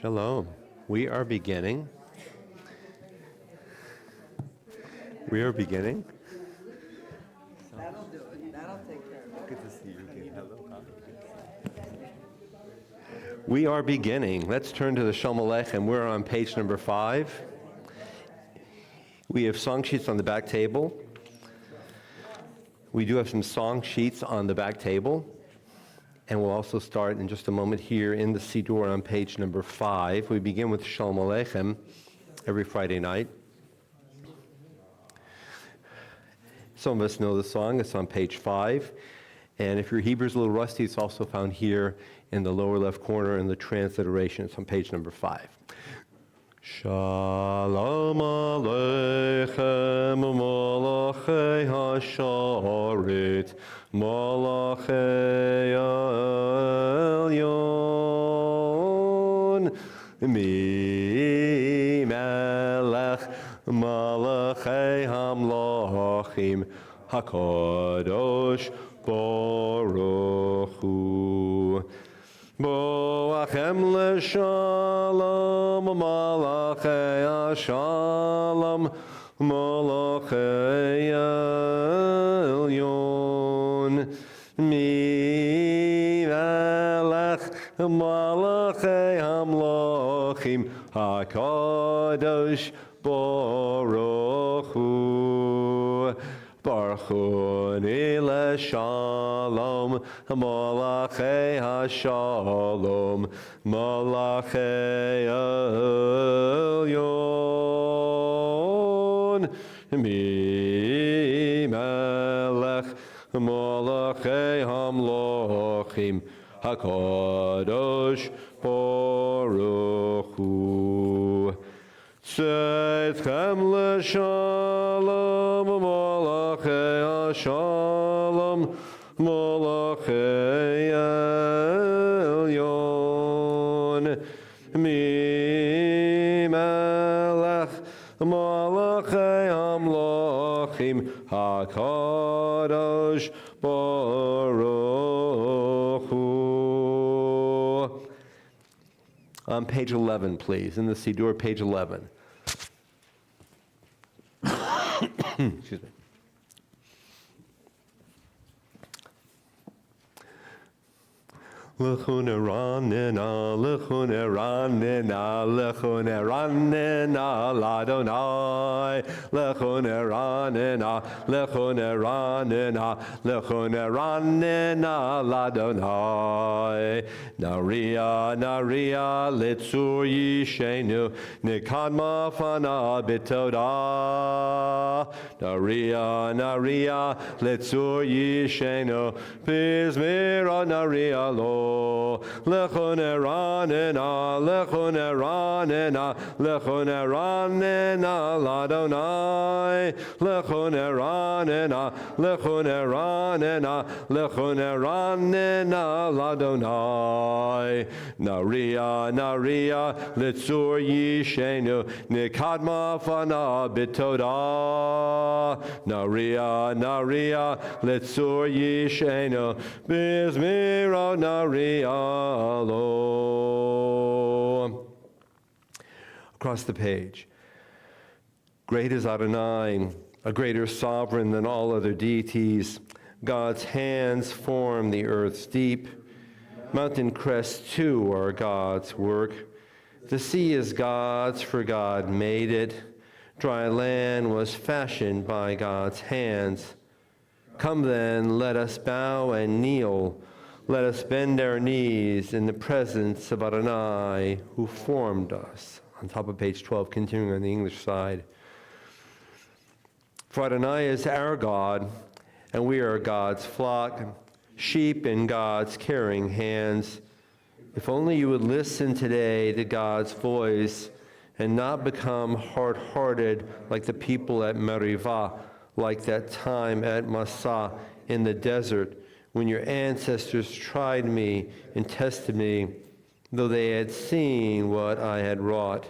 Shalom. We are beginning. That'll do it. That'll take care of it. Good to see you again. Hello. We are beginning. Let's turn to the Shalom Aleichem. We're on page number 5. We have song sheets on the back table. We do have some song sheets on the back table. And we'll also start in just a moment here in the Siddur on page number 5. We begin with Shalom Aleichem every Friday night. Some of us know the song. It's on page 5. And if your Hebrew's a little rusty, it's also found here in the lower left corner in the transliteration. It's on page number 5. Shalom Aleichem Malachei HaSharet Malachei Elyon Mi Melech Malachei Hamlachim HaKadosh Baruch Hu Boachem l'shalom malachei shalom malachei elyon mi melech malachei hamlachim hakadosh baruch hu Baruch Hu Shalom Malachei HaShalom Malachei Elyon Mi Melech Malachei Hamlochim HaKadosh Baruch Hu Tzedchem l'shalom malachei shalom malachei elyon mi melech malachei hamlachim hakadosh baruch hu. On page 11, please, in the Siddur, page 11. Excuse me. Lechune ranina, lechune ranina, lechune ranina, ladonai. Lechune ranina, lechune ranina, lechune ranina, ladonai. Naria, naria, litzur yishenu, nikadma fana bitoda. Naria, naria, litzur yishenu, bizmira naria lo. Lechune ranina, lechune ranina, lechune ranina, ladonai. Lechune ranina, lechune ranina, lechune ranina, ladonai. Naria, naria, litzur yishenu, nikadma fana bitoda. Naria, naria, litzur yishenu, bizmira naria. Across the page. Great is Adonai, a greater sovereign than all other deities. God's hands form the earth's deep. Mountain crests too are God's work. The sea is God's, for God made it. Dry land was fashioned by God's hands. Come then, let us bow and kneel. Let us bend our knees in the presence of Adonai, who formed us. On top of page 12, continuing on the English side. For Adonai is our God, and we are God's flock, sheep in God's caring hands. If only you would listen today to God's voice and not become hard-hearted like the people at Merivah, like that time at Massah in the desert, when your ancestors tried me and tested me, though they had seen what I had wrought.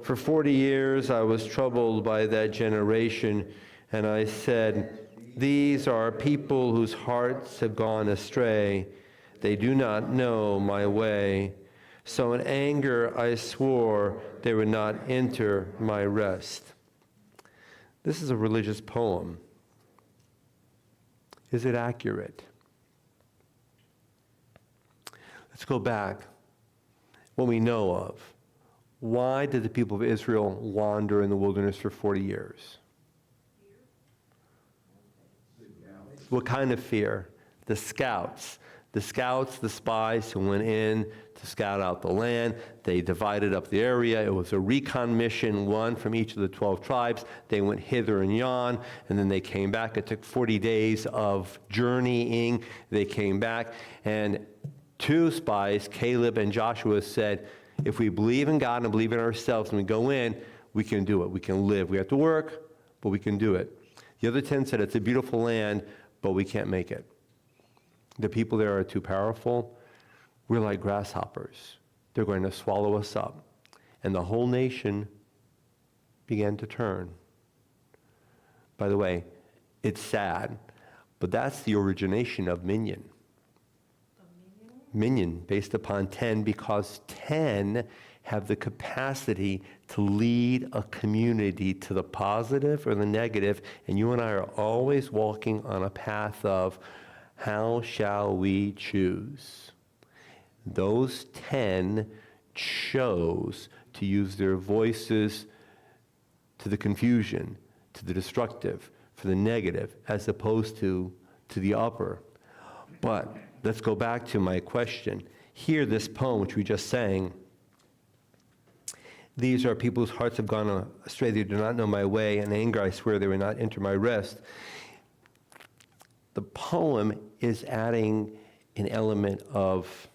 For 40 years I was troubled by that generation, and I said, these are people whose hearts have gone astray. They do not know my way. So in anger I swore they would not enter my rest. This is a religious poem. Is it accurate? Let's go back. What we know of. Why did the people of Israel wander in the wilderness for 40 years? What kind of fear? The scouts. The scouts, the spies who went in to scout out the land. They divided up the area. It was a recon mission, one from each of the 12 tribes. They went hither and yon, and then they came back. It took 40 days of journeying. They came back, and two spies, Caleb and Joshua, said, if we believe in God and believe in ourselves and we go in, we can do it. We can live. We have to work, but we can do it. The other 10 said, it's a beautiful land, but we can't make it. The people there are too powerful. We're like grasshoppers. They're going to swallow us up. And the whole nation began to turn. By the way, it's sad, but that's the origination of Minyan. Minyan, based upon 10, because 10 have the capacity to lead a community to the positive or the negative, and you and I are always walking on a path of how shall we choose? Those 10 chose to use their voices to the confusion, to the destructive, for the negative, as opposed to the upper. But let's go back to my question. Here, this poem, which we just sang, these are people whose hearts have gone astray. They do not know my way. In anger, I swear they will not enter my rest. The poem is adding an element of,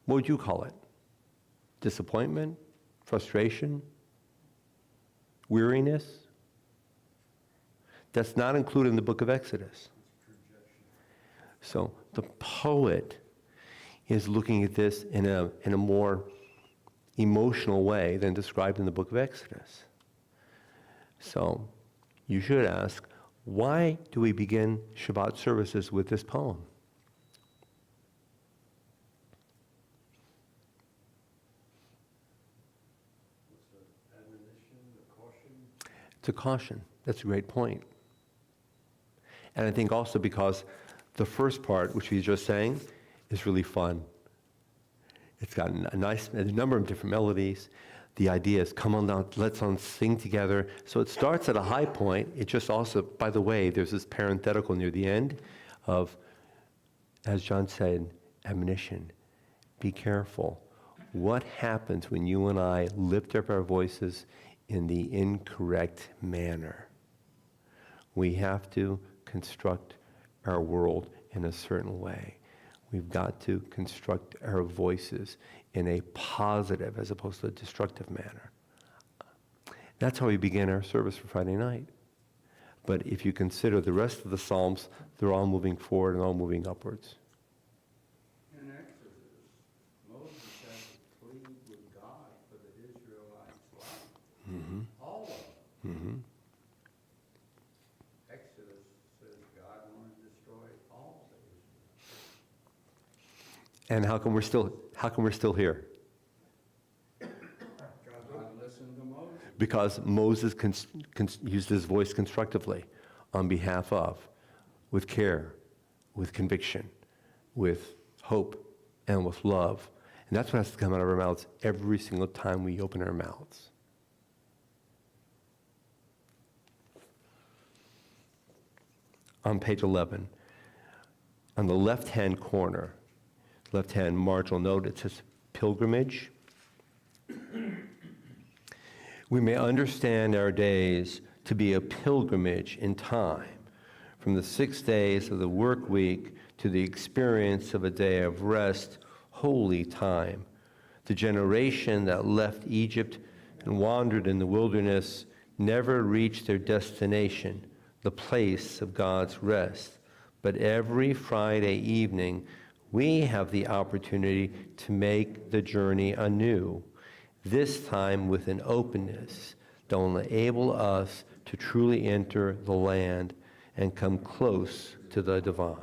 what would you call it? Disappointment? Frustration? Weariness? That's not included in the book of Exodus. So the poet is looking at this in a more emotional way than described in the book of Exodus. So you should ask, why do we begin Shabbat services with this poem? It's a caution. That's a great point. And I think also because the first part, which we just sang, is really fun. It's got a number of different melodies. The idea is, come on down, let's sing together. So it starts at a high point. It just also, by the way, there's this parenthetical near the end of, as John said, admonition. Be careful. What happens when you and I lift up our voices in the incorrect manner? We have to construct our world in a certain way. We've got to construct our voices in a positive as opposed to a destructive manner. That's how we begin our service for Friday night. But if you consider the rest of the Psalms, they're all moving forward and all moving upwards. In Exodus, Moses had to plead with God for the Israelites' life. Mm-hmm. All of them. Mm-hmm. Exodus says God wanted to destroy all the Israelites. And how come we're still here? God listened to Moses. Because Moses used his voice constructively on behalf of, with care, with conviction, with hope, and with love. And that's what has to come out of our mouths every single time we open our mouths. On page 11, on the left-hand corner, left-hand marginal note, it says pilgrimage. We may understand our days to be a pilgrimage in time, from the 6 days of the work week to the experience of a day of rest, holy time. The generation that left Egypt and wandered in the wilderness never reached their destination, the place of God's rest. But every Friday evening, we have the opportunity to make the journey anew, this time with an openness that will enable us to truly enter the land and come close to the divine.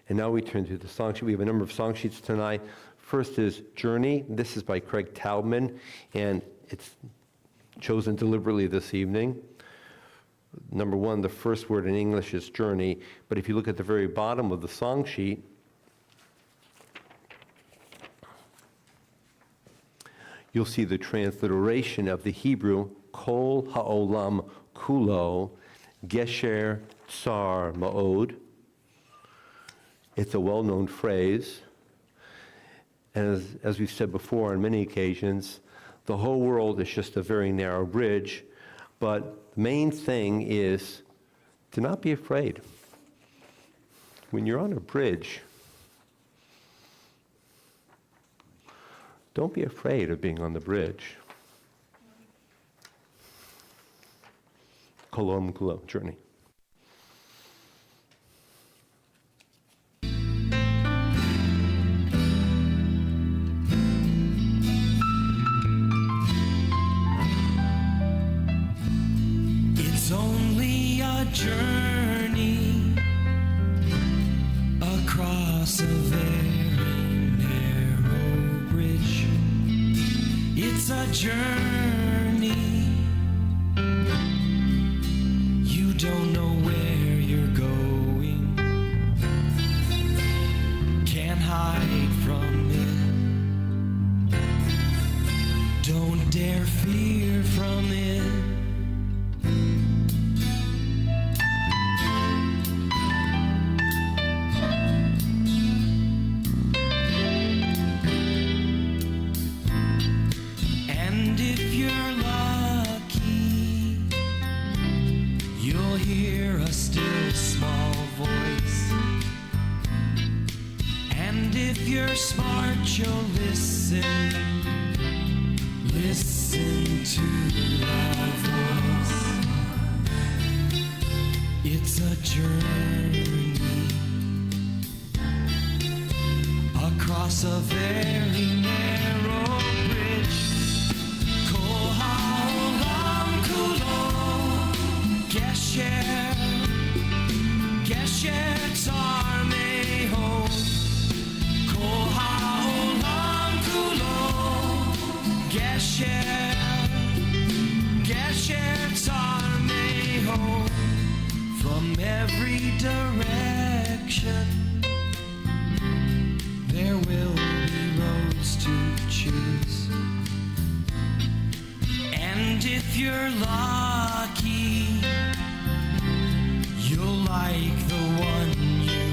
And now we turn to the song sheet. We have a number of song sheets tonight First is Journey. This is by Craig Taubman, and it's chosen deliberately this evening. Number one, the first word in English is journey, but if you look at the very bottom of the song sheet, you'll see the transliteration of the Hebrew Kol Ha'olam Kulo Gesher Tsar Ma'od. It's a well-known phrase, and as we've said before on many occasions, the whole world is just a very narrow bridge, but the main thing is to not be afraid. When you're on a bridge, don't be afraid of being on the bridge. Kolom Kulo, journey. It's only a journey across a very narrow bridge. It's a journey. You don't know where you're going. Can't hide from it. Don't dare fear from it. You're smart, you'll listen to our voice. It's a journey across a very narrow bridge. Kol ha'olam kulo gesher tzar mehod. Kol ha'olam kulo gesher tzar mehod. From every direction there will be roads to choose, and if you're lucky, you'll like the one you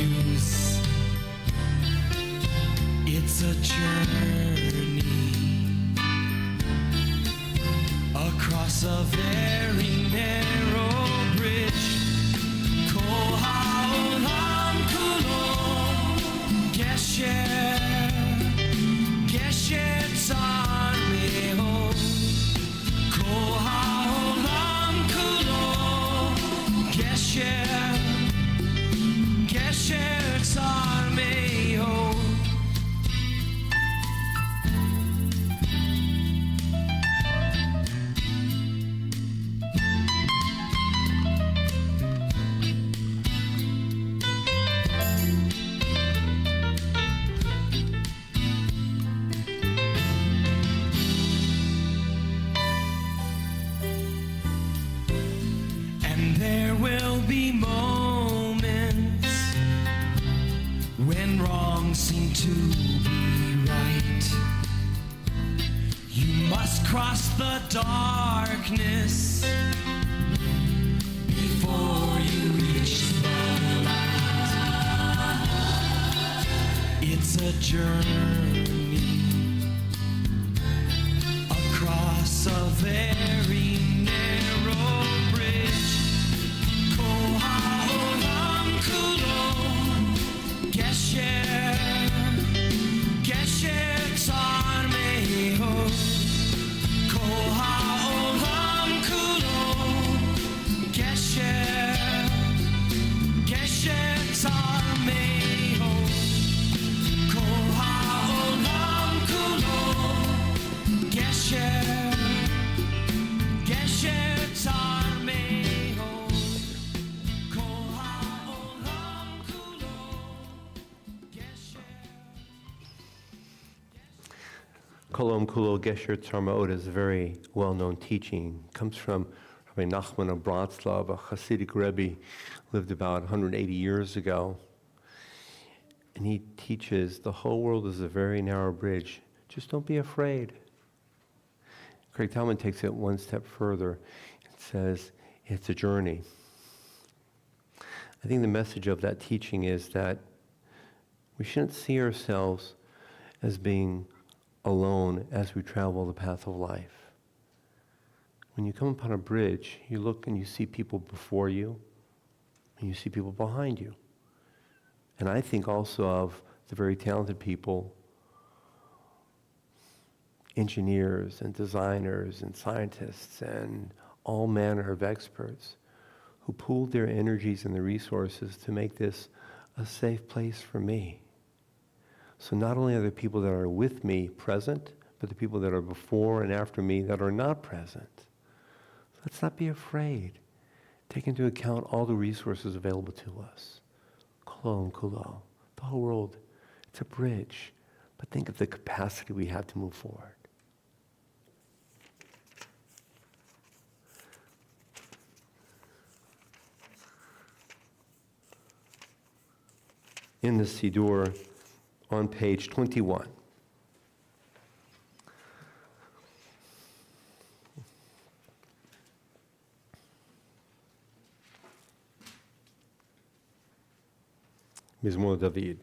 use. It's a journey across a very narrow bridge. Kol ha'olam kulo gesher tzar mehod. Kol ha'olam kulo gesher tzar mehod. There will be moments when wrong seem to be right. You must cross the darkness before you reach the light. It's a journey across a very narrow bridge. Kol ha'olam kulo gesher tzar mehod. Kol ha'olam kulo gesher tzar mehod. Kol ha'olam kulo gesher Kolom Kulo Gesher Tzarmaot is a very well-known teaching. It comes from Rabbi Nachman of Bratslav, a Hasidic Rebbe, lived about 180 years ago. And he teaches the whole world is a very narrow bridge. Just don't be afraid. Craig Talman takes it one step further and says it's a journey. I think the message of that teaching is that we shouldn't see ourselves as being alone as we travel the path of life. When you come upon a bridge, you look and you see people before you, and you see people behind you. And I think also of the very talented people, engineers and designers and scientists and all manner of experts who pooled their energies and their resources to make this a safe place for me. So not only are the people that are with me present, but the people that are before and after me that are not present. Let's not be afraid. Take into account all the resources available to us. Kulo, the whole world, it's a bridge. But think of the capacity we have to move forward. In the Siddur, on page 21. Mizmor David.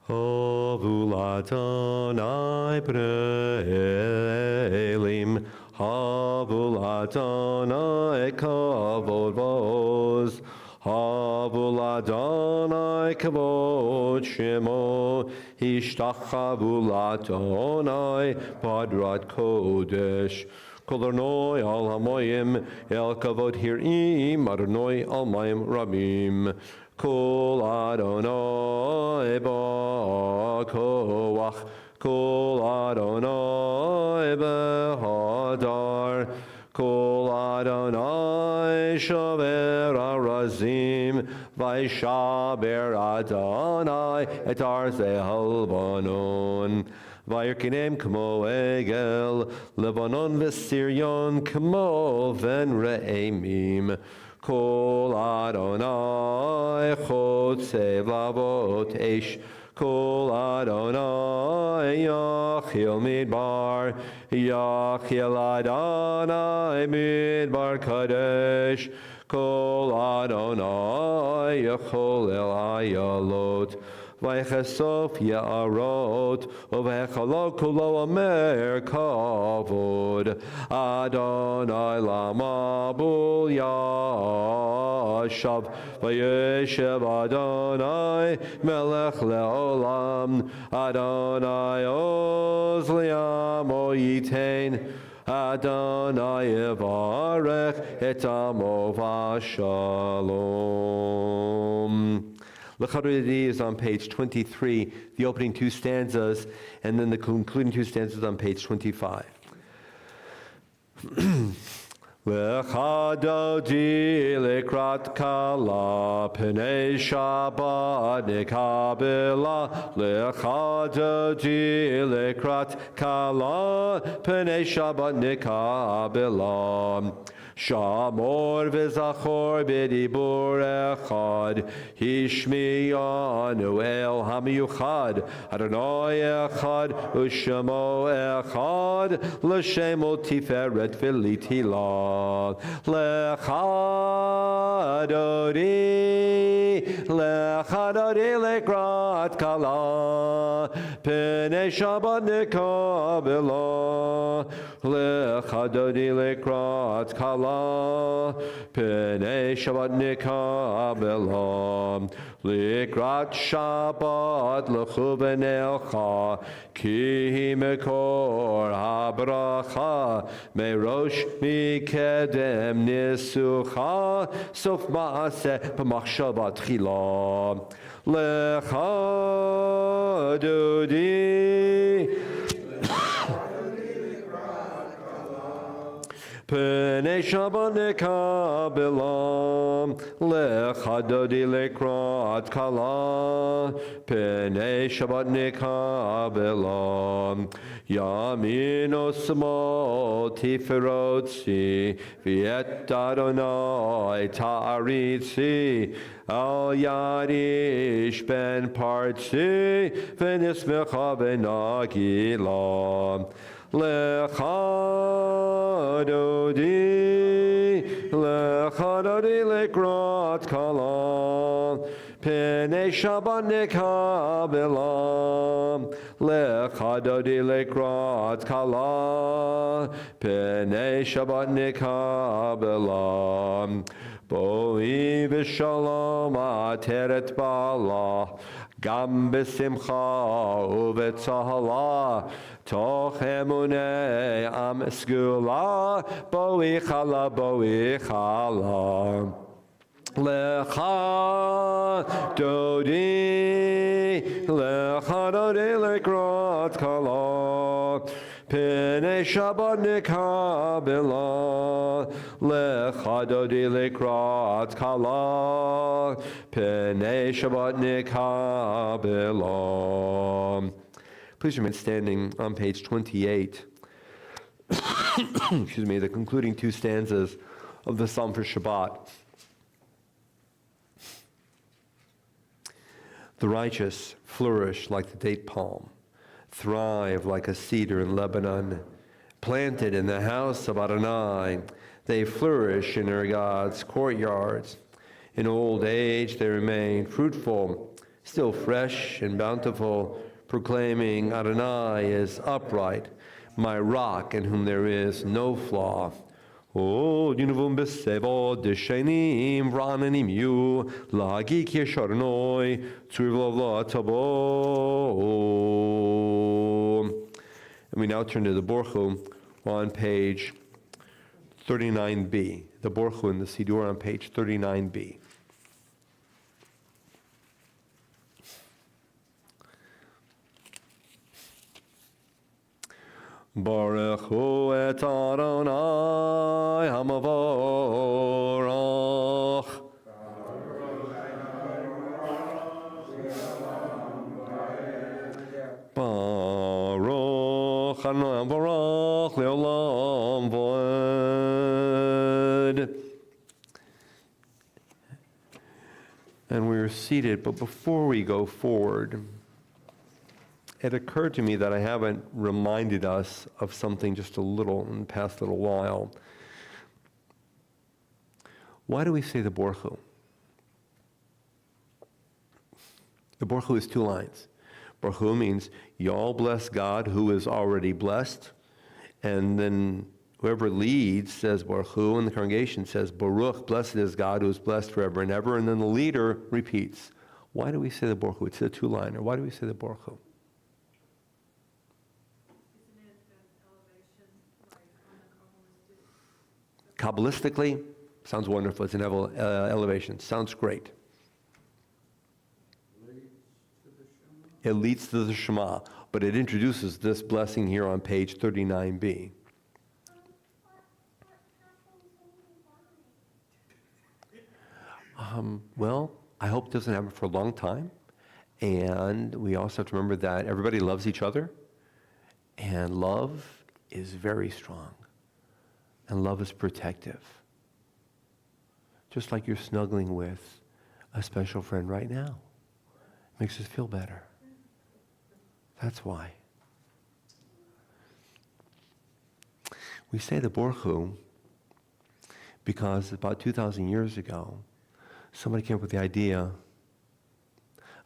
Havul Adonai Pre'elim, Havul Adonai Kavod Vos, Havul Adonai Kavod Shemo, Hishtachavul Adonai Badrat Kodesh, Kol Adonai Al Hamoyim El Kavod Hirim, Adonai Al Mayim Rabim, Kol Adonai Ba'koach, Kol Adonai Behadar, Kol Adonai Shaver Arazim, Vaishaber Adonai Et Arzei Halbanon, Vayirkinem Kmo Egel, Lebanon V'Sirion Kmo Ven Re'emim, Kol Adonai Chotzev Lavot Eish, Kol Adonai Yachil Midbar, Yachil Adonai Midbar Kadesh, Kol Adonai Yachol El Ayalot, Vaychesof Ya'arot, Uvechalo Kulo Amer Kavod, Adonai Lamabul Yashav, Vayeshev Adonai Melech Leolam, Adonai Oz Liamo Yitain, Adonai Yevarech Et Amo Vashalom. L'Charudi is on page 23, the opening two stanzas, and then the concluding two stanzas on page 25. L'Chadodi L'Krat Kala P'nei Shabbat Nikabela, L'Chadodi L'Krat Kala P'nei Shabbat Nikabela, Shamor v'zachor b'dibur echad, Hishmiyanu el hamiyuchad, Adonai echad, U'shemo echad, L'shemo tiferet v'litila, L'chadodi l'krat kala, P'nei Shabbat nikabela, L'chadodi l'krat kala, P'nei Shabbat nikabela, L'krat Shabbat l'chu b'neilcha, Ki mekor habracha, Merosh mikedem nisucha, Sof ma'aseh b'machshava tchila, L'chadodi P'nei Shabbat nekabelam, lechadodi lekrat kala. P'nei Shabbat nekabelam, yamin osmo tiferotzi, v'et Adonai ta'aritzi, al yadish ben partzi, v'nismecha v'nagila. Lechadodi lekrat kala, P'nei Shabbat nekabelam, lechadodi lekrat kala, P'nei Shabbat nekabelam, boi v'shalom ateret bala, gam b'simcha u'v'tzahala, toch emunei am skula, boi chala, Lechadodi lekrat kala, P'nei Shabbat nekabelam, lechadodi lekrat kala, P'nei Shabbat nekabelam. Please remain standing on page 28. Excuse me, the concluding two stanzas of the Psalm for Shabbat. The righteous flourish like the date palm, thrive like a cedar in Lebanon, planted in the house of Adonai. They flourish in their God's courtyards. In old age they remain fruitful, still fresh and bountiful, proclaiming Adonai is upright, my rock in whom there is no flaw. O Yunuvum Besevo Deshenim Rananim Yu Lagi Kishornoi Turvla Tabo. And we now turn to the Borchu on page 39b. The Borchu in the Siddur on page 39b. Baruch hu et Adonai hamavorach. Baruch Adonai hamavorach leolam voed. And we are seated, but before we go forward, it occurred to me that I haven't reminded us of something just a little in the past little while. Why do we say the Borchu? The Borchu is two lines. Borchu means, y'all bless God who is already blessed. And then whoever leads says Borchu, and the congregation says, Baruch, blessed is God who is blessed forever and ever. And then the leader repeats. Why do we say the Borchu? It's a two-liner. Why do we say the Borchu? Kabbalistically, sounds wonderful. It's an elevation. Sounds great. It leads to the Shema, but it introduces this blessing here on page 39b. Well, I hope it doesn't happen for a long time. And we also have to remember that everybody loves each other. And love is very strong. And love is protective. Just like you're snuggling with a special friend right now. Makes us feel better. That's why. We say the Borchu because about 2,000 years ago, somebody came up with the idea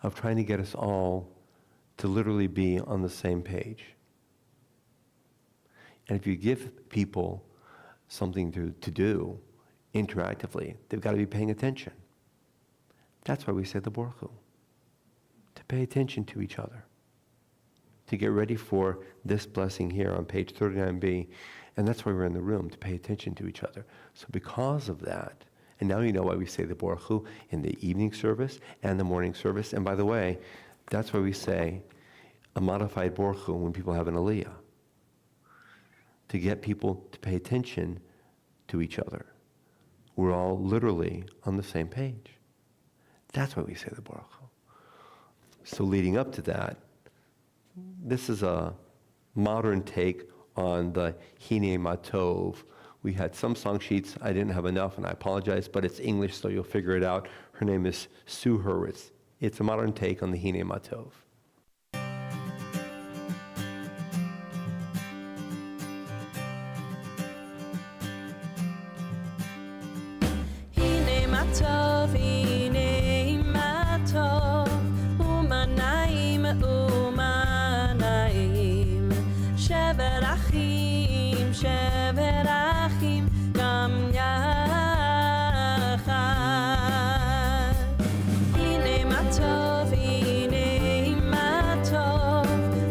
of trying to get us all to literally be on the same page. And if you give people something to do interactively, they've got to be paying attention. That's why we say the Borchu. To pay attention to each other. To get ready for this blessing here on page 39b. And that's why we're in the room, to pay attention to each other. So because of that, and now you know why we say the Borchu in the evening service and the morning service. And by the way, that's why we say a modified Borchu when people have an aliyah. To get people to pay attention to each other. We're all literally on the same page. That's why we say the Baruch Hu. So leading up to that, this is a modern take on the Hine Matov. We had some song sheets. I didn't have enough, and I apologize, but it's English, so you'll figure it out. Her name is Sue Hurwitz. It's a modern take on the Hine Matov. הנה מה טוב, הנה מה טוב, ומה נעים ומה נעים. שבר אחים, שבר אחים, גם יחד. הנה מה טוב, הנה מה טוב,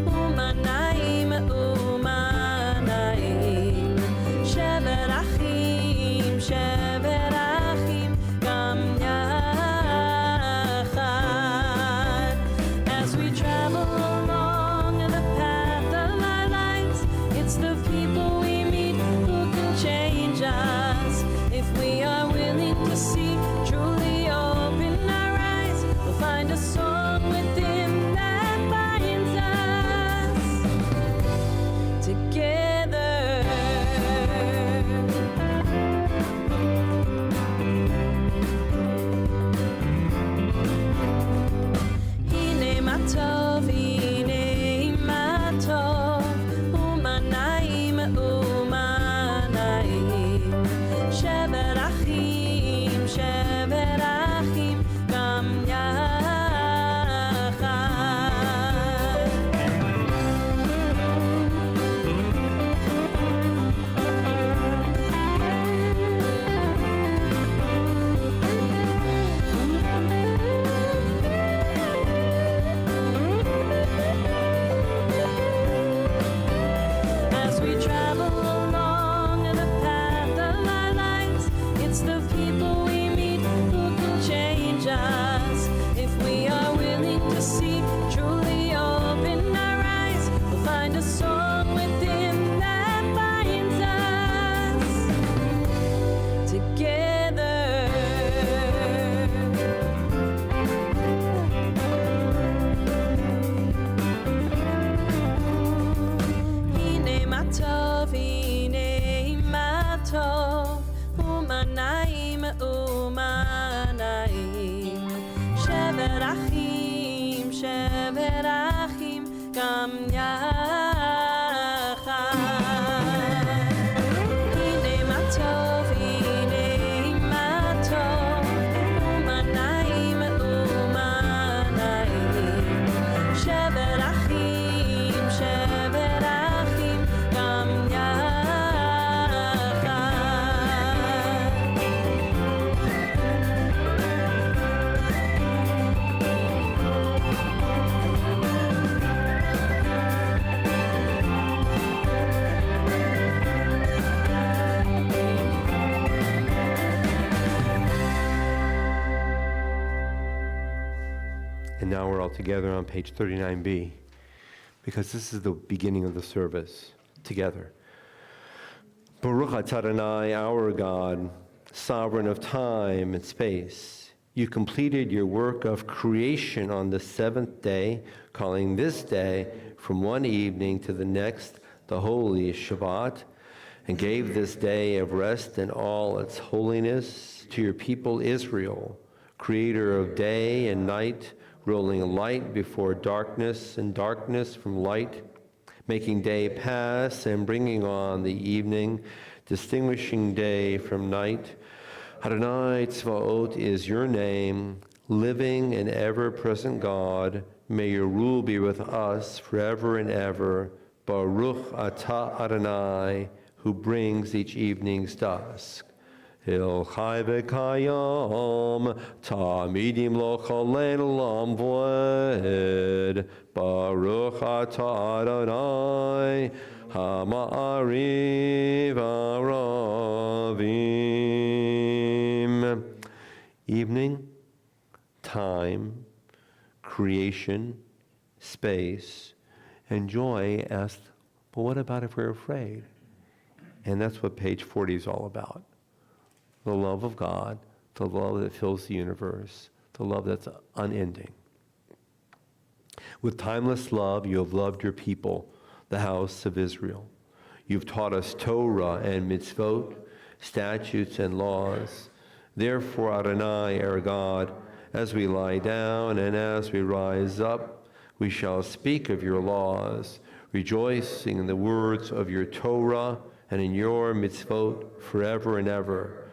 ומה נעים ומה נעים. שבר אחים, שבר אחים, גם יחד. As we travel along the path of our lives, it's the people we meet who can change us. If we are willing to see, truly open our eyes, we'll find a song within that binds us together. הנה מה טוב, הנה מה טוב, ומה נעים ומה נעים. שבר אחים, שבר אחים, גם יחד. As we travel along the path of our lives, it's the people we meet who can change us. If we are willing to see, truly open our eyes, we'll find a song within that binds us together. הנה מה טוב, הנה מה טוב, ומה נעים ומה נעים. שבר אחים, שבר אחים, גם יחד. הנה מה טוב, הנה מה טוב, ומה נעים ומה נעים. שבר אחים, שבר אחים, גם יחד. And now we're all together on page 39b, because this is the beginning of the service together. Baruch atah Adonai, our God, sovereign of time and space. You completed your work of creation on the seventh day, calling this day from one evening to the next the holy Shabbat, and gave this day of rest in all its holiness to your people Israel, creator of day and night, rolling light before darkness and darkness from light, making day pass and bringing on the evening, distinguishing day from night. Adonai Tzvaot is your name, living and ever-present God. May your rule be with us forever and ever. Baruch atah Adonai, who brings each evening's dusk. El Chai V'Kayam, Tamidim Lo Chalein Olam Voed. Baruch atah Adonai, Hama'ariv Aravim. Evening, time, creation, space, and joy asked, but what about if we're afraid? And that's what page 40 is all about. the love of God, the love that fills the universe, the love that's unending. With timeless love, you have loved your people, the house of Israel. You've taught us Torah and mitzvot, statutes and laws. Therefore, Adonai, our God, as we lie down and as we rise up, we shall speak of your laws, rejoicing in the words of your Torah and in your mitzvot forever and ever.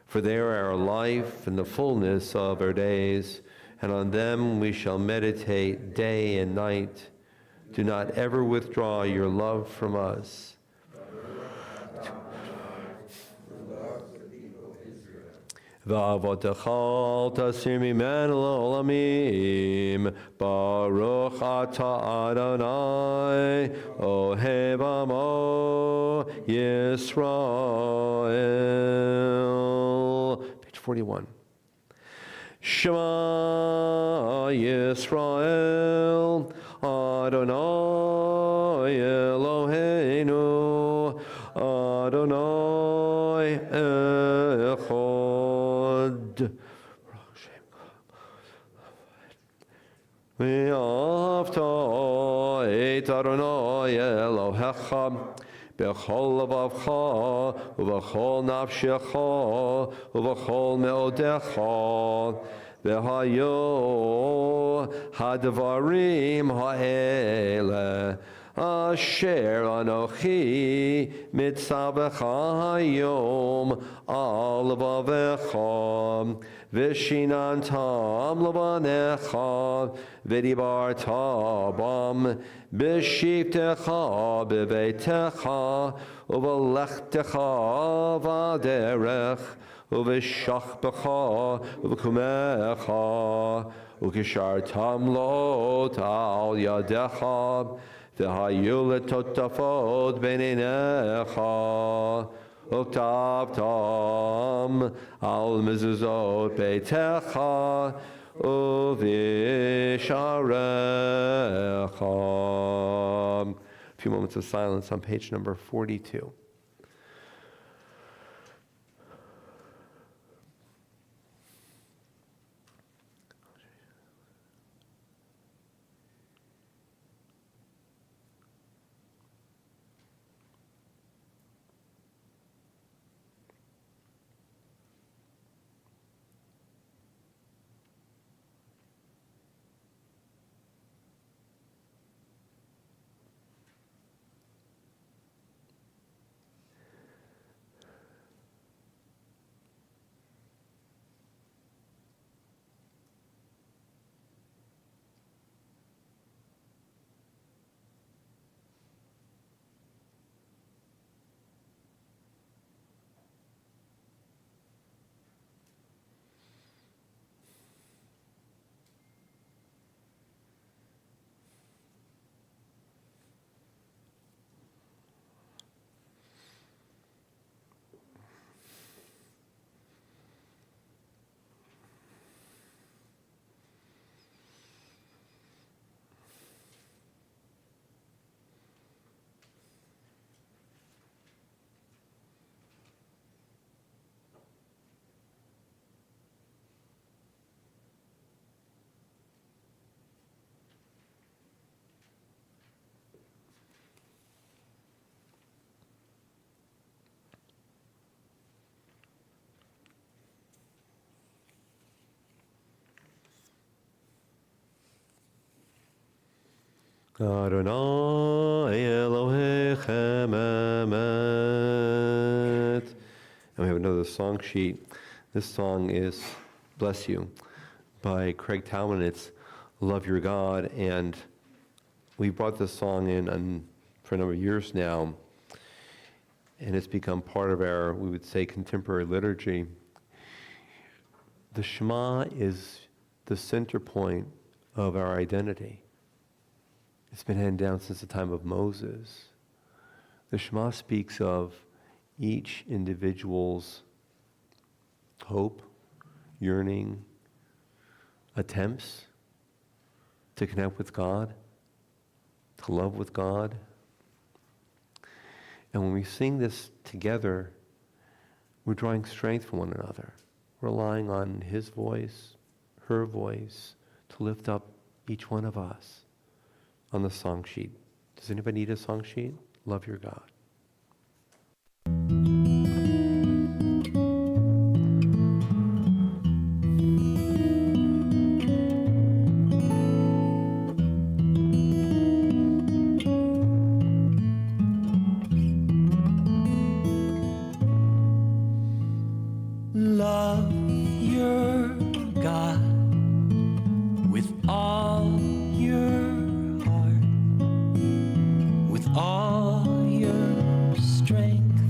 For they are our life and the fullness of our days, and on them we shall meditate day and night. Do not ever withdraw your love from us. V'avotecha al tasir mimenu l'olamim, Baruch atah Adonai, ohev amo Yisrael. Page 41. Shema Yisrael, Adonai Eloheinu, Adonai Echad. Ve'ahavta et Adonai Elohecha b'chol levavcha u'b'chol nafshecha u'b'chol me'odecha v'hayo hadvarim ha'ele asher anochi mitzavecha hayom al levavecha v'shinantam levanecha v'dibarta bam b'shivtecha b'veitecha u'v'lechtecha v'aderech u'v'shachbecha u'v'kumecha u'kishartam lot al yadecha v'hayu letotafot b'neinecha u'ktavtam al mezuzot beitecha u'visharecha. A few moments of silence on page number 42. Adonai Elohechem Emet. And we have another song sheet. This song is Bless You by Craig Talman. It's Love Your God. And we brought this song in for a number of years now. And it's become part of our, we would say, contemporary liturgy. The Shema is the center point of our identity. It's been handed down since the time of Moses. The Shema speaks of each individual's hope, yearning, attempts to connect with God, to love with God. And when we sing this together, We're drawing strength from one another, relying on his voice, her voice, to lift up each one of us on the song sheet. Does anybody need a song sheet? Love your God. Love your God with all your heart, with all your strength,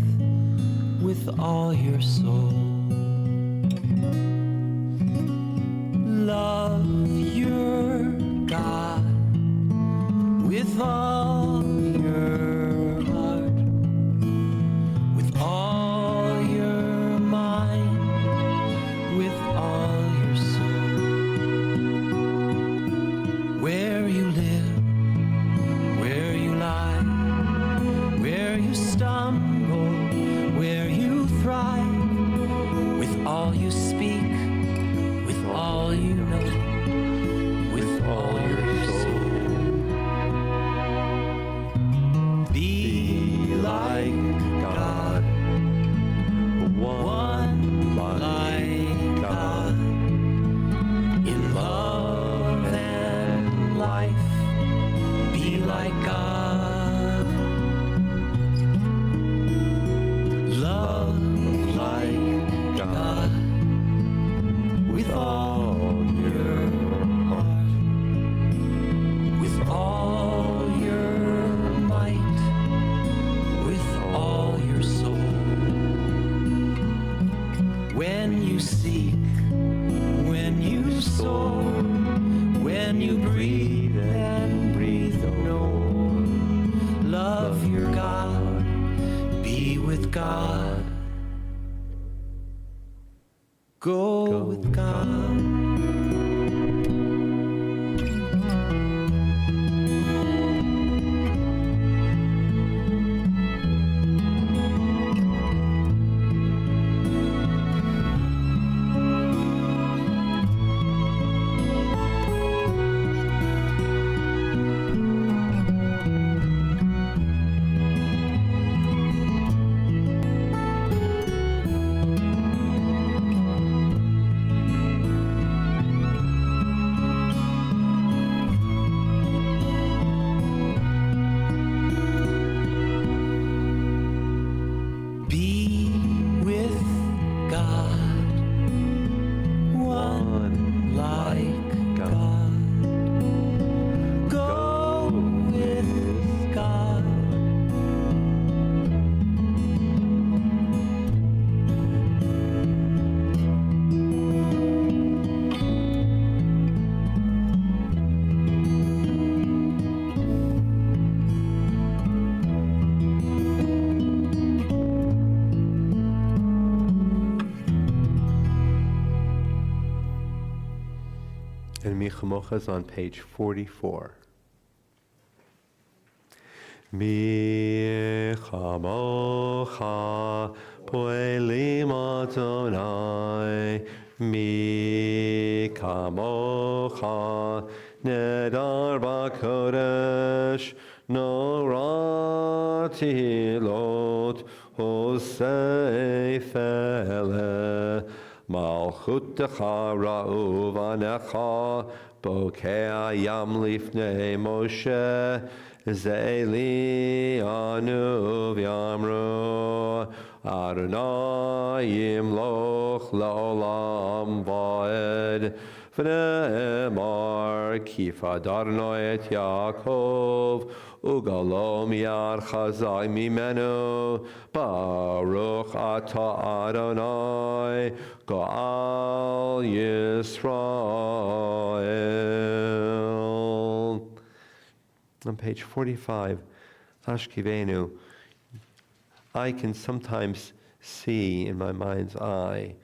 with all your soul. Love your God with all your heart, with all your mind, with all your soul. Where you live, where you lie, where you stumble, where you thrive, with all you speak, with all you know, with all your soul. Be like God, one like God, in love and life. Be like God, love like God, with all your heart, with all your might, with all your soul. When you seek, when you soar, when you breathe and breathe no more, love your God, be with God, go with God. Be with God, one like God. Go with God. And Mi Chamocha is on page 44. Mi Chamocha poelim Adonai, Mi Chamocha nedar b'kodesh, norati lot hosei fele. Malchutecha ra'u vanecha, bokeh yam lifnei Moshe, ze'eli anu v'yamru, Adonai yimloch la'olam va'ed, v'ne'emar kifadarno et Yaakov, Ugalom yar chazai mimenu, Baruch ata Adonai, Go'al Yisrael. On page 45, Ashkivenu, I can sometimes see in my mind's eye,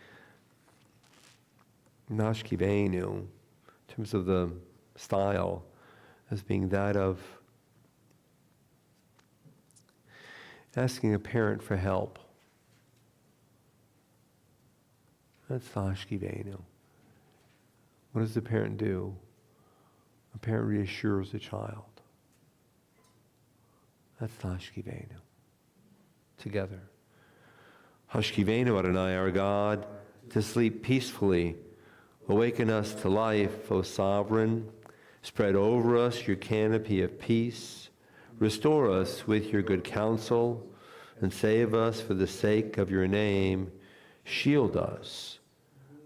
Nashkivenu, in terms of the style, as being that of asking a parent for help. That's Hashkivenu. What does the parent do? A parent reassures the child. That's Hashkivenu. Together. Hashkivenu, Adonai, our God, to sleep peacefully. Awaken us to life, O Sovereign. Spread over us your canopy of peace. Restore us with your good counsel, and save us for the sake of your name. Shield us.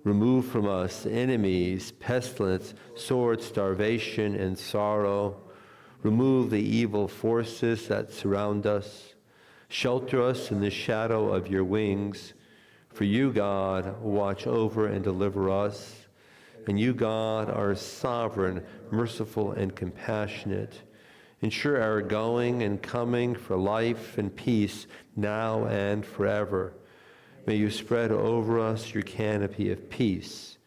Remove from us enemies, pestilence, sword, starvation, and sorrow. Remove the evil forces that surround us. Shelter us in the shadow of your wings. For you, God, watch over and deliver us. And you, God, are sovereign, merciful, and compassionate. Ensure our going and coming for life and peace now and forever. May you spread over us your canopy of peace.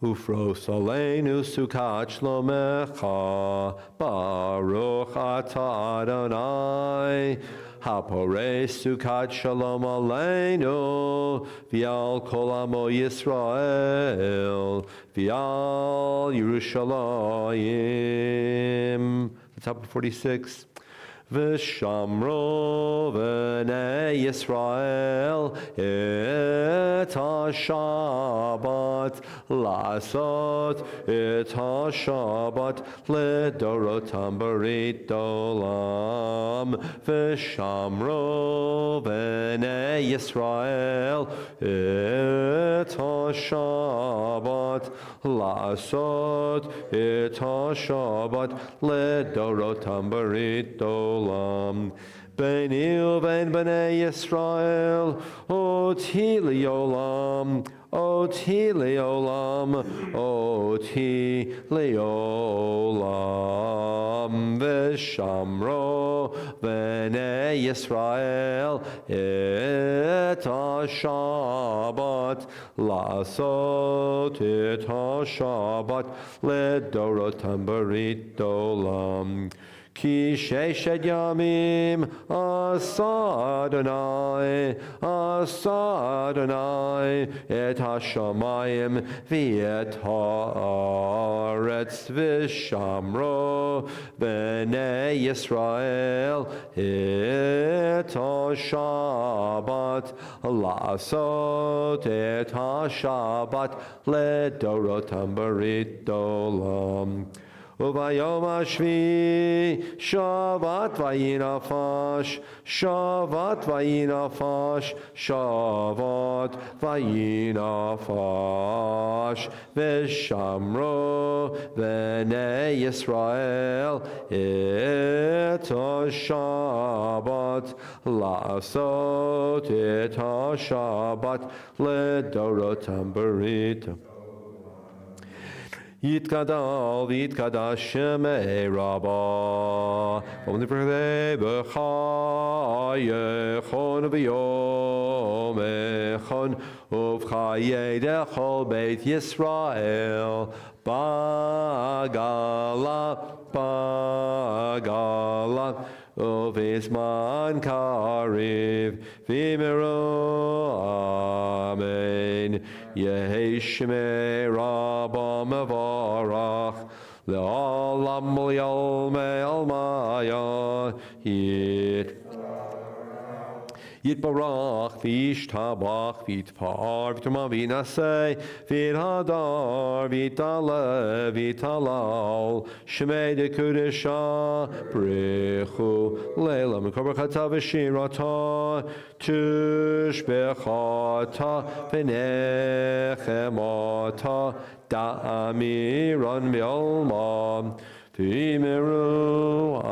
Ufros aleinu sukat shlomecha, Baruch atah Adonai, Hapore sukat shalom aleinu, V'al kol amo Yisrael, V'al Yerushalayim. The top of 46. V'shamro v'nei Yisrael et ha-Shabbat la'asot et ha-Shabbat ledorotam barit olam. V'shamro v'nei Yisrael et ha-Shabbat la'asot et ha-Shabbat ledorotam barit olam. Beni uven b'nei Yisrael, oti le'olam, oti le'olam, oti le'olam. V'shamro b'nei Yisrael et ha-Shabbat la'asot et ha-Shabbat ledorotam barit olam. Ki sheshet yamim asa Adonai et hashamayim v'et haaretz v'shamro b'nei Yisrael et ha-Shabbat la'asot et ha-Shabbat ledorotam barit olam. Uvayom Hashvi, Shabbat vayinafash, Shabbat vayinafash, Shabbat vayinafash, V'shamro v'nei Yisrael et ha-Shabbat la'asot et ha-Shabbat ledorotam barit. Yitkadal v'yitkadash shemei Rabbah v'omniprei b'chayechon v'yom echon uv'chayei dechol beit Yisrael b'gala uv'izman kariv v'miru amen. Yehi shmei Rabbah mevarach le'olam li'olmei almaya Yitbarach v'yishtabach v'yitpa'ar v'tumah v'yinaseh v'yidhadar v'yitaleh v'yitalal shmei dekudesha brechu leila mekor b'chata v'shirata tushbechata v'nechemata da'amiran v'olma v'yimeru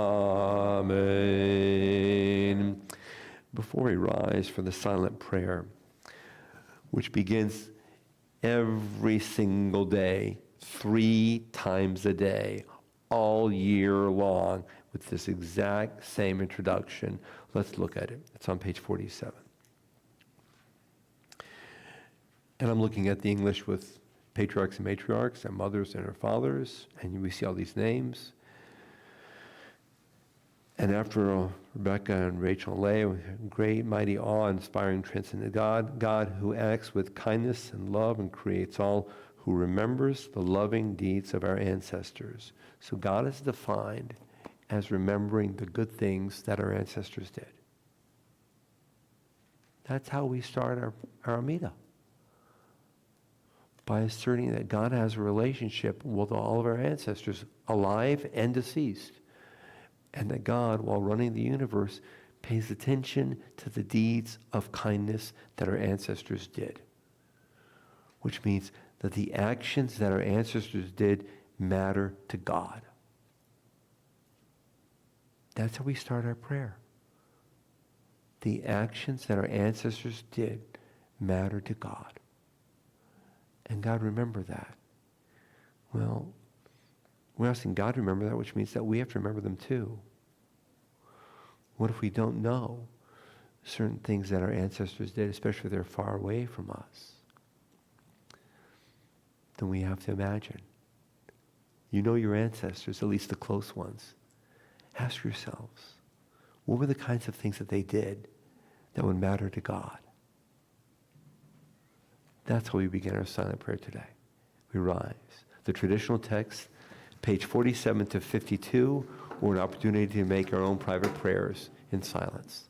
amen. Before we rise for the silent prayer, which begins every single day, 3 times a day, all year long, with this exact same introduction, let's look at it. It's on page 47. And I'm looking at the English with patriarchs and matriarchs, our mothers and our fathers, and we see all these names. And after Rebecca and Rachel and Leah, great, mighty, awe-inspiring, transcendent God, God who acts with kindness and love and creates all, who remembers the loving deeds of our ancestors. So God is defined as remembering the good things that our ancestors did. That's how we start our Amida. By asserting that God has a relationship with all of our ancestors, alive and deceased. And that God, while running the universe, pays attention to the deeds of kindness that our ancestors did. Which means that the actions that our ancestors did matter to God. That's how we start our prayer. The actions that our ancestors did matter to God. And God, remember that. Well, we're asking God to remember that, which means that we have to remember them too. What if we don't know certain things that our ancestors did, especially if they're far away from us? Then we have to imagine. You know your ancestors, at least the close ones. Ask yourselves, what were the kinds of things that they did that would matter to God? That's how we begin our silent prayer today. We rise. The traditional text, page 47 to 52, or an opportunity to make our own private prayers in silence.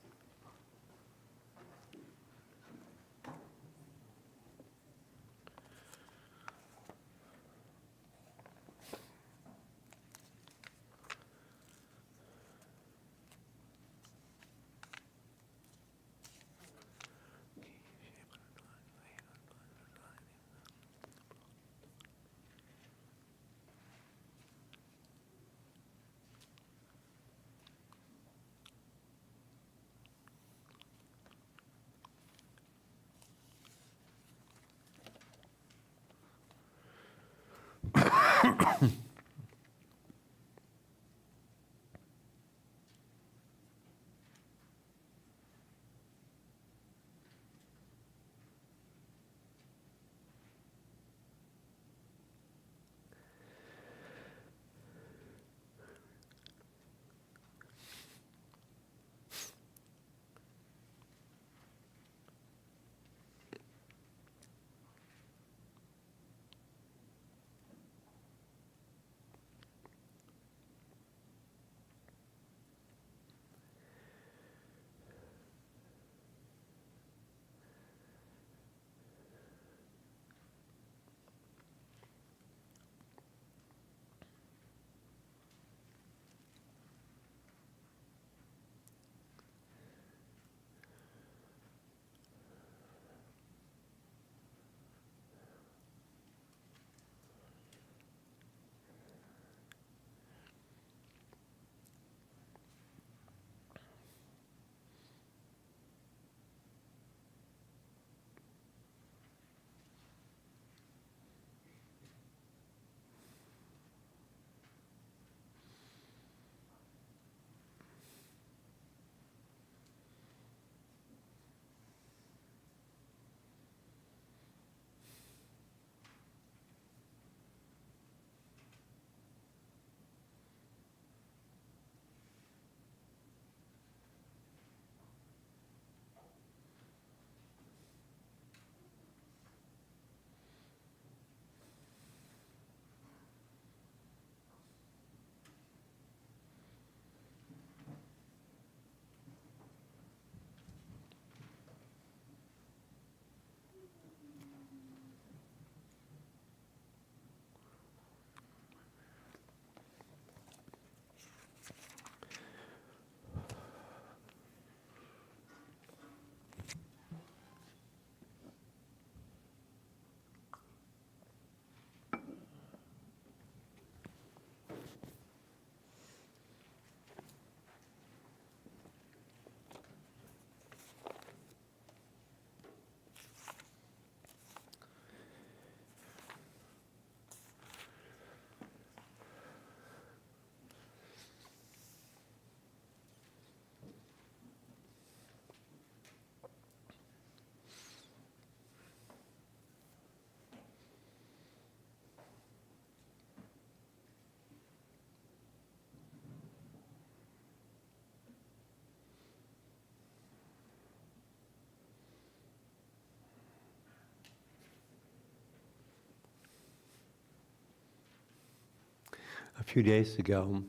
few days ago,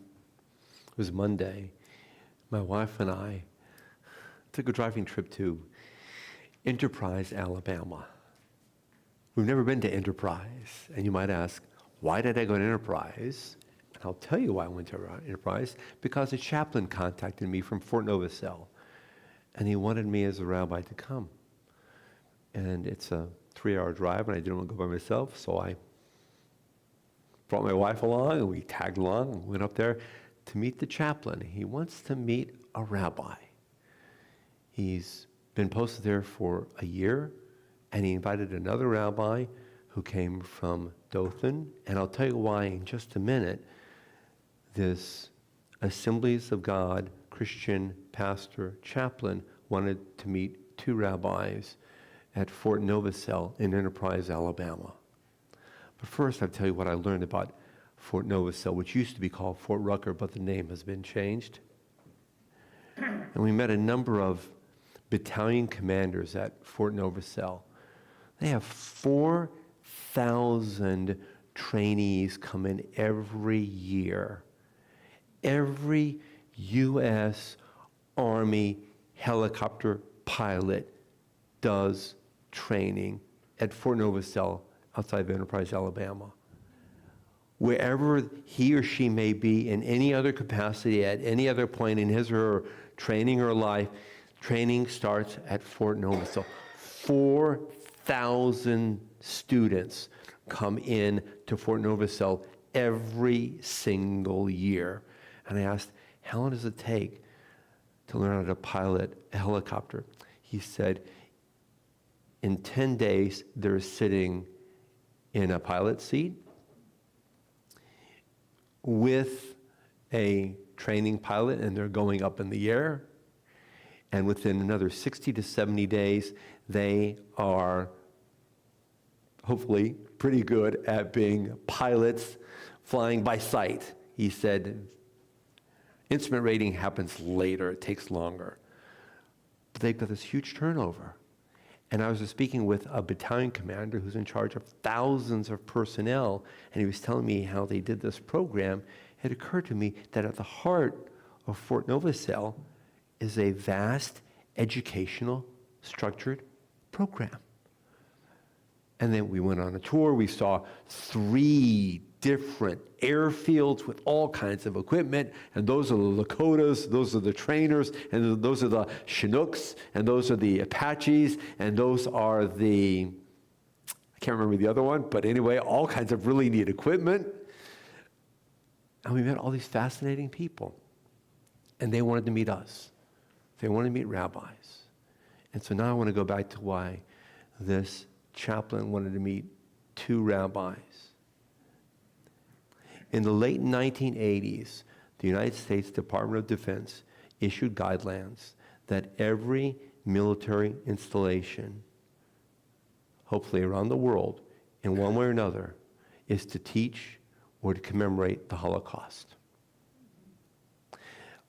it was Monday, my wife and I took a driving trip to Enterprise, Alabama. We've never been to Enterprise, and you might ask, why did I go to Enterprise? And I'll tell you why I went to Enterprise, because a chaplain contacted me from Fort Novacell, and he wanted me as a rabbi to come. And it's a 3-hour drive, and I didn't want to go by myself, so I brought my wife along, and we tagged along and went up there to meet the chaplain. He wants to meet a rabbi. He's been posted there for a year, and he invited another rabbi who came from Dothan, and I'll tell you why in just a minute. This Assemblies of God Christian pastor chaplain wanted to meet 2 rabbis at Fort Novacell in Enterprise, Alabama. But first, I'll tell you what I learned about Fort Novacell, which used to be called Fort Rucker, but the name has been changed. And we met a number of battalion commanders at Fort Novacell. They have 4,000 trainees come in every year. Every U.S. Army helicopter pilot does training at Fort Novacell outside of Enterprise, Alabama. Wherever he or she may be in any other capacity at any other point in his or her training or life, training starts at Fort Novacell. 4,000 students come in to Fort Novacell every single year. And I asked, how long does it take to learn how to pilot a helicopter? He said, in 10 days, they're sitting in a pilot seat with a training pilot, and they're going up in the air. And within another 60 to 70 days, they are hopefully pretty good at being pilots flying by sight. He said, instrument rating happens later, it takes longer. But they've got this huge turnover. And I was speaking with a battalion commander who's in charge of thousands of personnel, and he was telling me how they did this program. It occurred to me that at the heart of Fort Novacell is a vast educational structured program. And then we went on a tour. We saw 3 different airfields with all kinds of equipment, and those are the Lakotas, those are the trainers, and those are the Chinooks, and those are the Apaches, and those are the, I can't remember the other one, but anyway, all kinds of really neat equipment. And we met all these fascinating people, and they wanted to meet us. They wanted to meet rabbis. And so now I want to go back to why this chaplain wanted to meet 2 rabbis. In the late 1980s, the United States Department of Defense issued guidelines that every military installation, hopefully around the world, in one way or another, is to teach or to commemorate the Holocaust.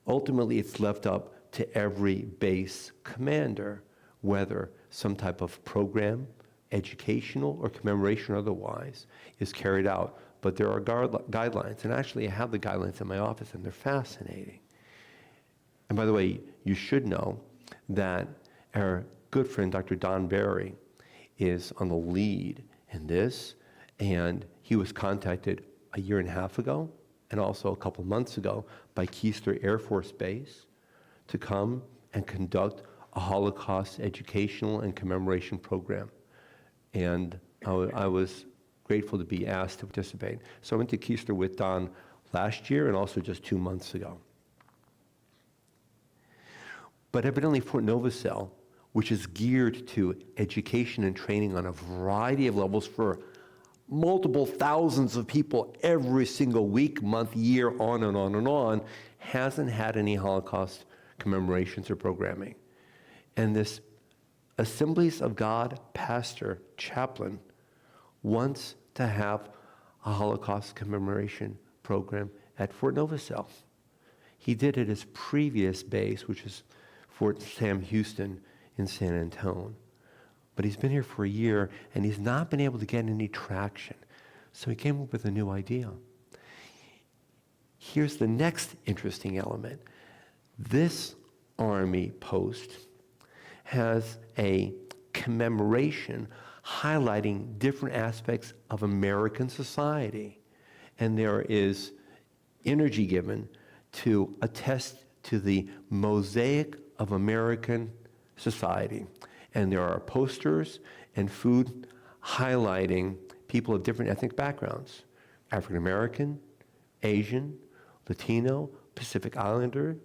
Ultimately, it's left up to every base commander, whether some type of program, educational or commemoration or otherwise, is carried out. But there are guidelines, and actually I have the guidelines in my office, and they're fascinating. And by the way, you should know that our good friend, Dr. Don Barry, is on the lead in this, and he was contacted a year and a half ago, and also a couple months ago, by Keister Air Force Base to come and conduct a Holocaust educational and commemoration program. And I was grateful to be asked to participate. So I went to Keister with Don last year and also just 2 months ago. But evidently Fort Novacell, which is geared to education and training on a variety of levels for multiple thousands of people every single week, month, year, on and on and on, hasn't had any Holocaust commemorations or programming. And this Assemblies of God pastor, chaplain, wants to have a Holocaust commemoration program at Fort Novacell. He did at his previous base, which is Fort Sam Houston in San Antonio. But he's been here for a year, and he's not been able to get any traction. So he came up with a new idea. Here's the next interesting element. This army post has a commemoration highlighting different aspects of American society. And there is energy given to attest to the mosaic of American society. And there are posters and food highlighting people of different ethnic backgrounds: African American, Asian, Latino, Pacific Islander.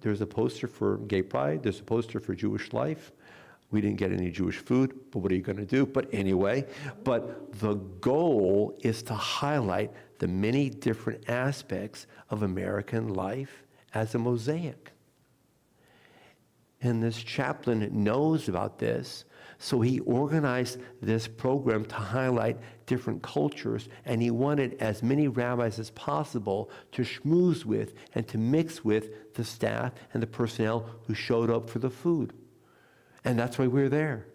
There's a poster for Gay Pride. There's a poster for Jewish life. We didn't get any Jewish food, but what are you going to do? But anyway, but the goal is to highlight the many different aspects of American life as a mosaic. And this chaplain knows about this, so he organized this program to highlight different cultures, and he wanted as many rabbis as possible to schmooze with and to mix with the staff and the personnel who showed up for the food. And that's why we're there.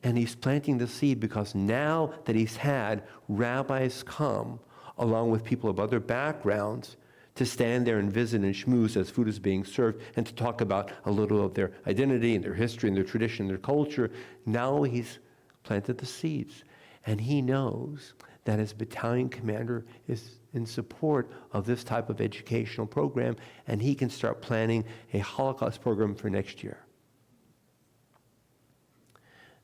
And he's planting the seed because now that he's had rabbis come, along with people of other backgrounds, to stand there and visit and schmooze as food is being served and to talk about a little of their identity and their history and their tradition and their culture, now he's planted the seeds. And he knows that his battalion commander is in support of this type of educational program, and he can start planning a Holocaust program for next year.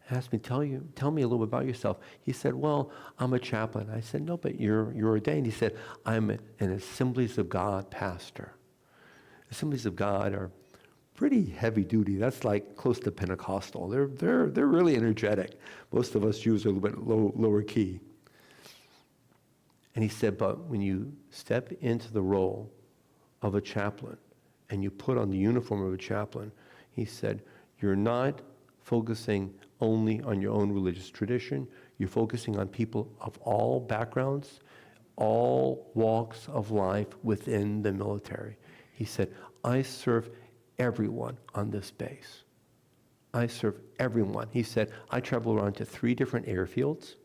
Asked me, tell me a little bit about yourself. He said, well, I'm a chaplain. I said, no, but you're ordained. He said, I'm an Assemblies of God pastor. Assemblies of God are pretty heavy duty. That's like close to Pentecostal. They're really energetic. Most of us Jews are a little bit lower key. And he said, but when you step into the role of a chaplain and you put on the uniform of a chaplain, he said, you're not focusing only on your own religious tradition. You're focusing on people of all backgrounds, all walks of life within the military. He said, I serve everyone on this base. I serve everyone. He said, I travel around to 3 different airfields,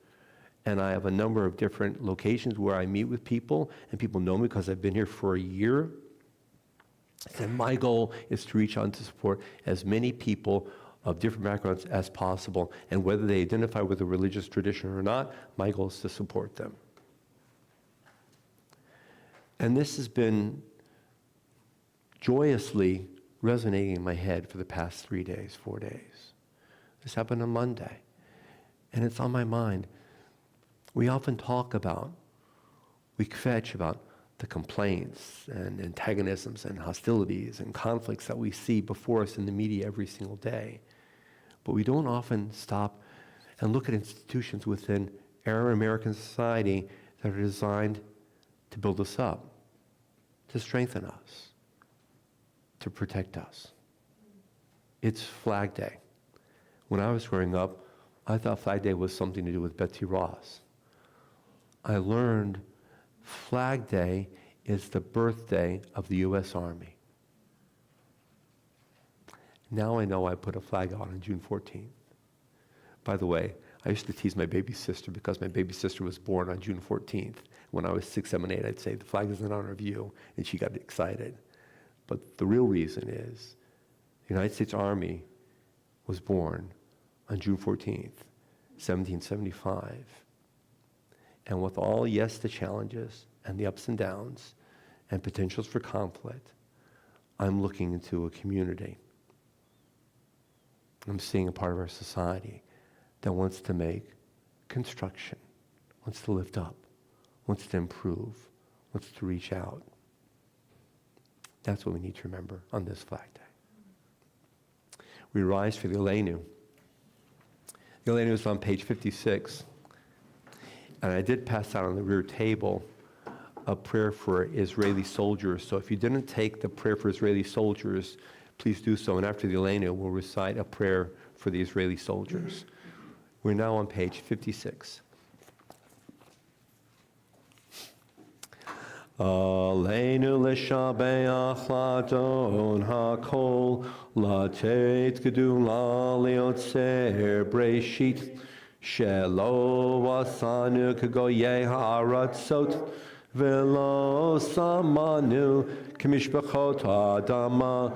and I have a number of different locations where I meet with people, and people know me because I've been here for a year. And my goal is to reach out to support as many people of different backgrounds as possible, and whether they identify with a religious tradition or not, my goal is to support them. And this has been joyously resonating in my head for the past 3 days, 4 days. This happened on Monday, and it's on my mind. We often talk about, we kvetch about the complaints and antagonisms and hostilities and conflicts that we see before us in the media every single day. But we don't often stop and look at institutions within our American society that are designed to build us up, to strengthen us, to protect us. It's Flag Day. When I was growing up, I thought Flag Day was something to do with Betsy Ross. I learned Flag Day is the birthday of the U.S. Army. Now I know I put a flag out on June 14th. By the way, I used to tease my baby sister because my baby sister was born on June 14th. When I was 6, 7, 8, I'd say, the flag is in honor of you, and she got excited. But the real reason is the United States Army was born on June 14th, 1775. And with all, yes, the challenges and the ups and downs and potentials for conflict, I'm looking into a community. I'm seeing a part of our society that wants to make construction, wants to lift up, wants to improve, wants to reach out. That's what we need to remember on this Flag Day. We rise for the Aleinu. The Aleinu is on page 56. And I did pass out on the rear table a prayer for Israeli soldiers. So if you didn't take the prayer for Israeli soldiers, please do so. And after the Aleinu, we'll recite a prayer for the Israeli soldiers. We're now on page 56. Aleinu l'shabeach l'adon hakol, latet gedula liotzer breshit, shelo asanu kagoye ha'aratzot, ולא שמנו כמשפחות האדמה,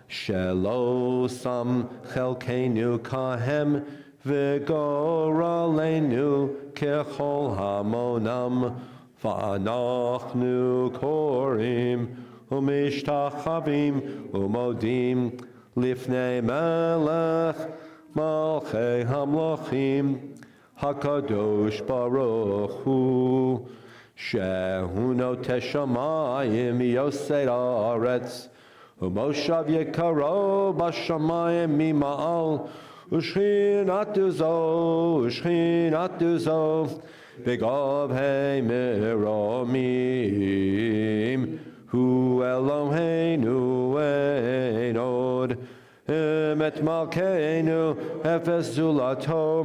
שלא שם חלקנו כהם, וגורלנו ככל המונם, ואנחנו קוראים ומשתחווים ומודים לפני מלך מלכי המלכים, הקדוש ברוך הוא, שהוא נוטה שמיים יוסד הארץ, ומושב יקרו בשמיים ממעל, ושכינתו זו בגבהי מרומים, הוא אלוהינו אין עוד, אמת מלכנו אפס זולתו,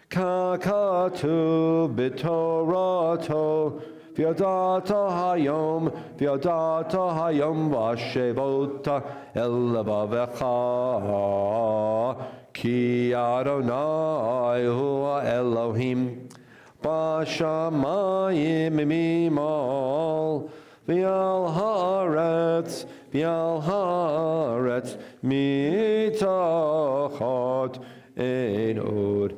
ככתוב בתורתו, וידעת היום ושבת אל לבבך, כי אדוני הוא האלוהים בשמיים ממעל, ועל הארץ מתחת אין עוד.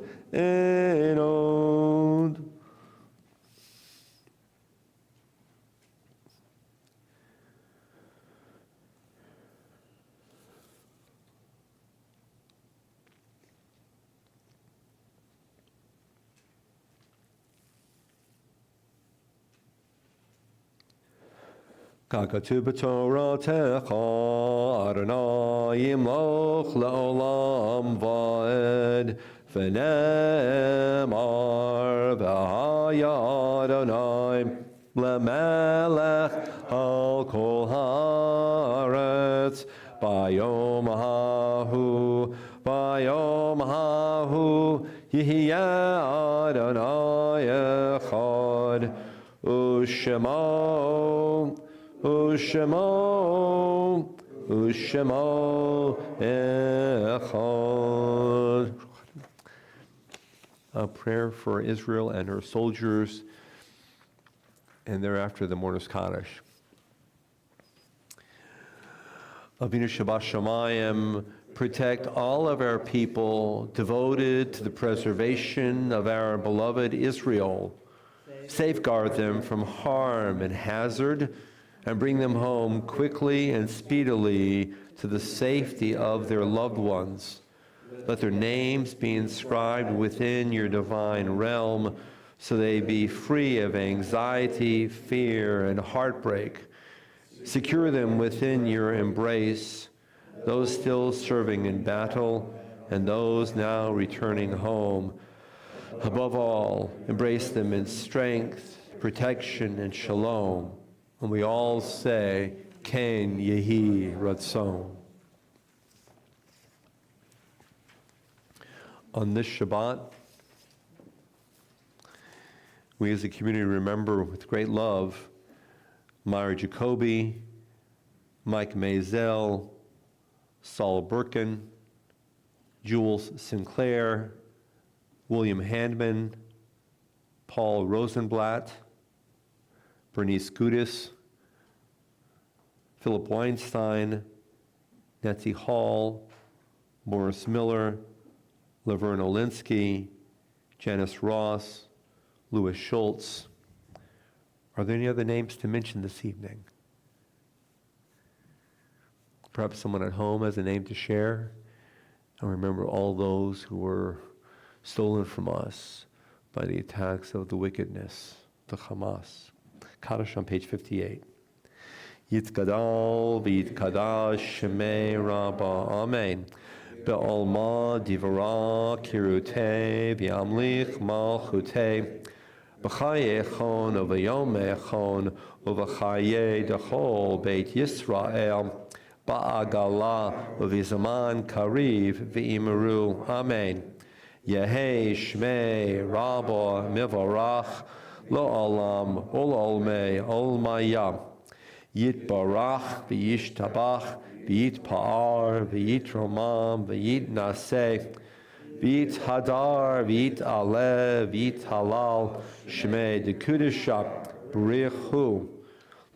ככתוב בתורתך, אדוני ימלוך לעולם ועד, ונאמר, והיה אדוני למלך על כל הארץ, ביום ההוא יהיה אדוני אחד, ושמו echad. A prayer for Israel and her soldiers, and thereafter the mourner's Kaddish. Avinu Shabbat Shamayim, protect all of our people devoted to the preservation of our beloved Israel. Safeguard them from harm and hazard, and bring them home quickly and speedily to the safety of their loved ones. Let their names be inscribed within your divine realm, so they be free of anxiety, fear, and heartbreak. Secure them within your embrace, those still serving in battle and those now returning home. Above all, embrace them in strength, protection, and shalom. And we all say, Ken Yehi Ratzon. On this Shabbat, we as a community remember with great love Myra Jacoby, Mike Maisel, Saul Birkin, Jules Sinclair, William Handman, Paul Rosenblatt, Bernice Gudis, Philip Weinstein, Nancy Hall, Morris Miller, Laverne Olinsky, Janice Ross, Louis Schultz. Are there any other names to mention this evening? Perhaps someone at home has a name to share. And remember all those who were stolen from us by the attacks of the wickedness, the Hamas. Kaddish on page 58. Yitkadal v'yitkadash shemei Rabba. Amen. Be'olma divara kirutei v'yamlich malchutei. B'chaye echon uv'yom echon uv'chaye dechol beit Yisrael. Ba'agala uv'zaman kariv v'imeru. Amen. Yehei shmei Rabba mivarach lo olam ol olmei olmaya. Yitbarach v'yishtabach v'yitpa'ar v'yitromam v'yitnaseh v'yithadar v'yit'aleh v'yithalal shmei dekudesha Brichu,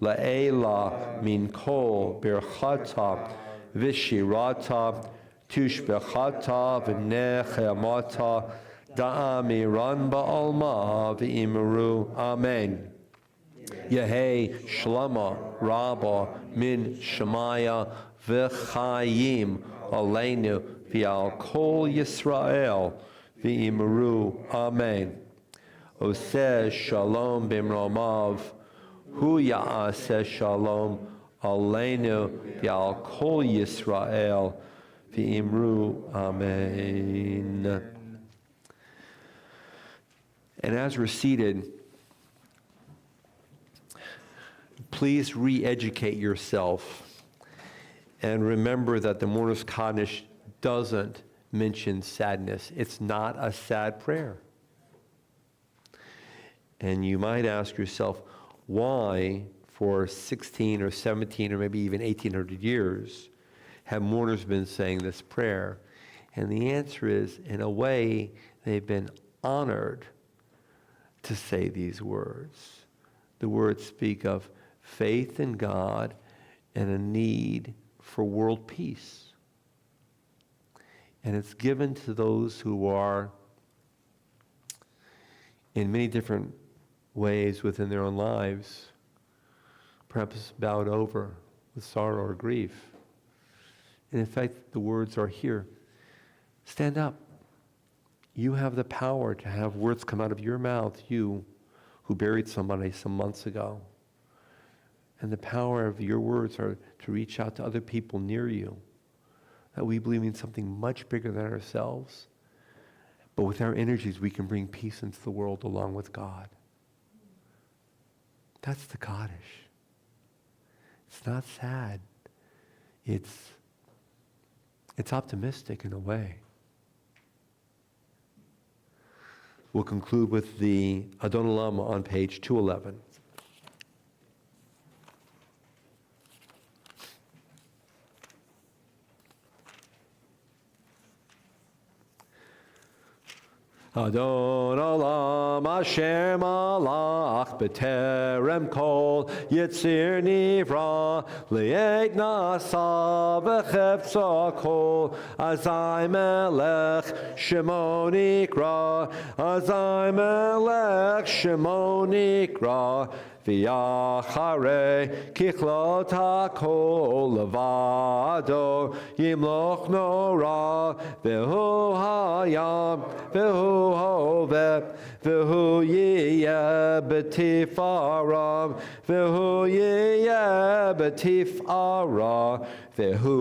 La'ela min kol birchata v'shirata tushbechata v'nechemata da'amiran ba'alma v'imru. Amen. Yehei Shlama Rabba min Shemaya v'chayim aleinu v'al kol Yisrael v'imru. Amen. Oseh shalom b'mromav hu ya'aseh shalom aleinu v'al kol Yisrael v'imru. Amen. And as we're seated, please re-educate yourself and remember that the Mourner's Kaddish doesn't mention sadness. It's not a sad prayer. And you might ask yourself, why for 16 or 17 or maybe even 1800 years have mourners been saying this prayer? And the answer is, in a way, they've been honored to say these words. The words speak of faith in God and a need for world peace. And it's given to those who are in many different ways within their own lives, perhaps bowed over with sorrow or grief. And in fact, the words are here. Stand up. You have the power to have words come out of your mouth, you who buried somebody some months ago. And the power of your words are to reach out to other people near you. That we believe in something much bigger than ourselves. But with our energies, we can bring peace into the world along with God. That's the Kaddish. It's not sad. It's optimistic in a way. We'll conclude with the Adon Olam on page 211. Adon Olam Asher Malach B'terem Kol Yitzir Nivra Li'et Nasa V'chefza Kol Azai Melech Shemo Nikra Azai Melech Shemo Nikra V'yacharei kichlot hakol levado yimloch nora v'hu hayam v'hu hoveh v'hu yiyeh b'tifaram v'hu yiyeh b'tifara v'hu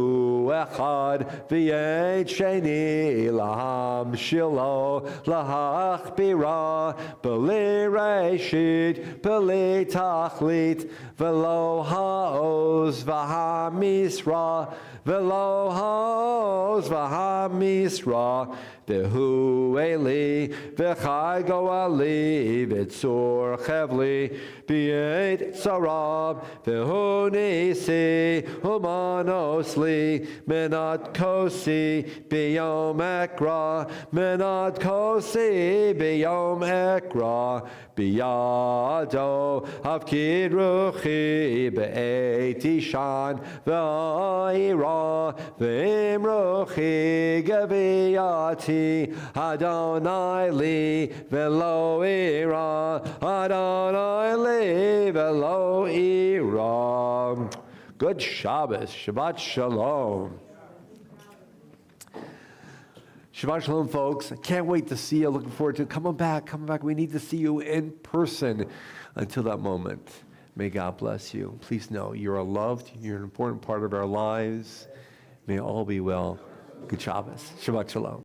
echad v'yed sheni laham shilo lahachbira b'li reshit b'li tachlit v'lo ha'oz v'ha'misra v'lo ha'oz v'ha'misra v'hu eli v'chai go'ali v'tzur chevli b'yed sarab v'hu nisi humanos li menat kosi b'yom ekra menat kosi b'yom ekra b'yado Avkid ruchi be'et ishan v'ayira v'im ruchi gaviyati Adonai li v'lo ira Adonai li v'lo ira. Good Shabbos. Shabbat Shalom. Shabbat Shalom, folks. I can't wait to see you. Looking forward to it. Come on back. We need to see you in person. Until that moment, may God bless you. Please know you are loved. You're an important part of our lives. May all be well. Good Shabbos. Shabbat Shalom.